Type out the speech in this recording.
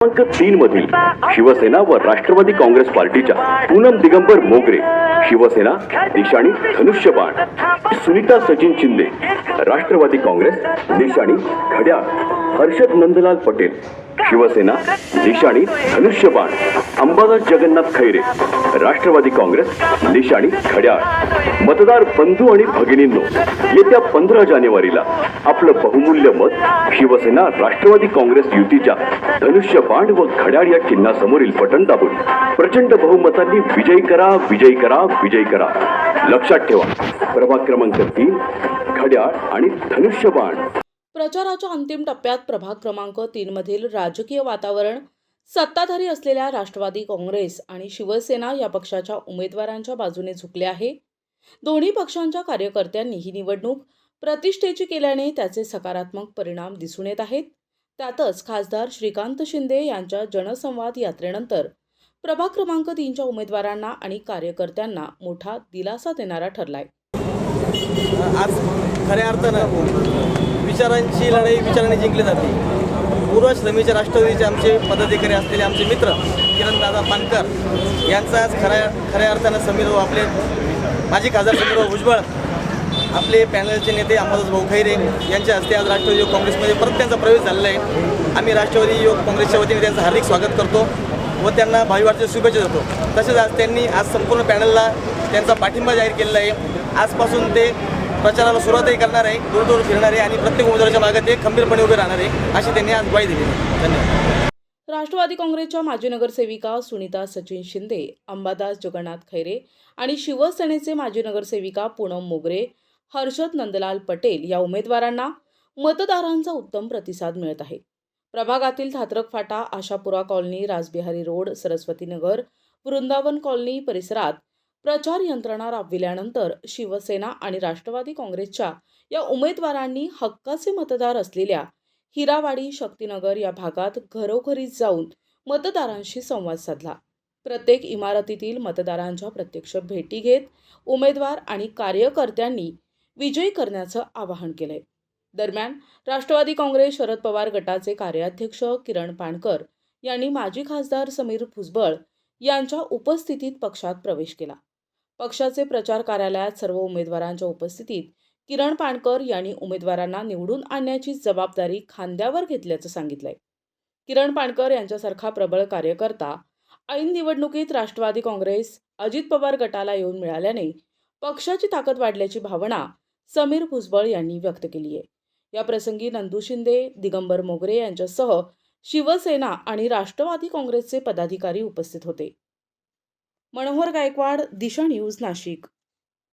क्रमांक 3 मधील शिवसेना व राष्ट्रवादी काँग्रेस पार्टीच्या पूनम दिगंबर मोगरे, शिवसेना निशाणी धनुष्यबाण, सुनीता सचिन शिंदे, राष्ट्रवादी काँग्रेस निशाणी घड्याळ, हर्षद नंदलाल पटेल, शिवसेना निशाणी धनुष्यबाण, अंबादास जगन्नाथ खैरे, राष्ट्रवादी काँग्रेस निशाणी घड्याळ. मतदार बंधू आणि भगिनींनो, येत्या 15 जानेवारीला आपलं बहुमूल्य मत शिवसेना राष्ट्रवादी काँग्रेस युतीच्या धनुष्यबाण व घड्याळ या चिन्हासमोरील बटन दाबून प्रचंड बहुमतांनी विजयी करा, विजयी करा, विजयी करा. लक्षात ठेवा, प्रभाग क्रमांक 3 घड्याळ आणि धनुष्यबाण. प्रचाराच्या अंतिम टप्प्यात प्रभाग क्रमांक 3 मधील राजकीय वातावरण सत्ताधारी असलेल्या राष्ट्रवादी काँग्रेस आणि शिवसेना या पक्षाच्या उमेदवारांच्या बाजूने झुकले आहे. दोन्ही पक्षांच्या कार्यकर्त्यांनी ही निवडणूक प्रतिष्ठेची केल्याने त्याचे सकारात्मक परिणाम दिसून येत आहेत. त्यातच खासदार श्रीकांत शिंदे यांच्या जनसंवाद यात्रेनंतर प्रभाग क्रमांक 3च्या उमेदवारांना आणि कार्यकर्त्यांना मोठा दिलासा देणारा ठरलाय. आज खऱ्या अर्थानं विचारांची लढाई विचारांनी जिंकली जाते. पूर्वश्रमीचे राष्ट्रवादीचे आमचे पदाधिकारी असलेले आमचे मित्र किरणदादा पानकर यांचा आज खऱ्या अर्थानं समीर आपले माजी खासदार समीर भुजबळ, आपले पॅनलचे नेते अंबादास भाऊ खैरे यांच्या हस्ते आज राष्ट्रवादी युवक काँग्रेसमध्ये परत त्यांचा प्रवेश झालेला आहे. आम्ही राष्ट्रवादी युवक काँग्रेसच्या वतीने त्यांचं हार्दिक स्वागत करतो व त्यांना भावी वाढच्या शुभेच्छा देतो. तसेच आज त्यांनी आज संपूर्ण पॅनलला त्यांचा पाठिंबा जाहीर केलेला आहे. आजपासून ते प्रचाराला सुरुवातही करणार आहे, दूरदूर फिरणार आहे आणि प्रत्येक उमेदवाराच्या मागे ते खंबीरपणे उभे राहणार आहे, अशी त्यांनी आज ग्वाही दिली. धन्यवाद. राष्ट्रवादी काँग्रेसच्या माजी नगरसेविका सुनीता सचिन शिंदे, अंबादास जगन्नाथ खैरे आणि शिवसेनेचे माजी नगरसेविका पूनम मोगरे, हर्षद नंदलाल पटेल या उमेदवारांना मतदारांचा उत्तम प्रतिसाद मिळत आहे. प्रभागातील थात्रक फाटा, Ashapura colony, Rajbihari road, Saraswati Nagar, Vrindavan colony परिसरात प्रचार यंत्रणा राबविल्यानंतर शिवसेना आणि राष्ट्रवादी काँग्रेसच्या या उमेदवारांनी हक्काचे मतदार असलेल्या हिरावाडी, शक्तीनगर या भागात घरोघरी जाऊन मतदारांशी संवाद साधला. प्रत्येक इमारतीतील मतदारांच्या प्रत्यक्ष भेटी घेत उमेदवार आणि कार्यकर्त्यांनी विजयी करण्याचं आवाहन केलंय. दरम्यान राष्ट्रवादी काँग्रेस शरद पवार गटाचे कार्याध्यक्ष किरण पाणकर यांनी माजी खासदार समीर भुजबळ यांच्या उपस्थितीत पक्षात प्रवेश केला. पक्षाचे प्रचार कार्यालयात सर्व उमेदवारांच्या उपस्थितीत किरण पाणकर यांनी उमेदवारांना निवडून आणण्याची जबाबदारी खांद्यावर घेतल्याचं सांगितलंय. किरण पाणकर यांच्यासारखा प्रबळ कार्यकर्ता ऐन निवडणुकीत राष्ट्रवादी काँग्रेस अजित पवार गटाला येऊन मिळाल्याने पक्षाची ताकद वाढल्याची भावना समीर भुजबळ यांनी व्यक्त केली आहे. या प्रसंगी नंदू शिंदे, दिगंबर मोगरे यांच्यासह शिवसेना आणि राष्ट्रवादी काँग्रेसचे पदाधिकारी उपस्थित होते. मनोहर गायकवाड, दिशा न्यूज, नाशिक.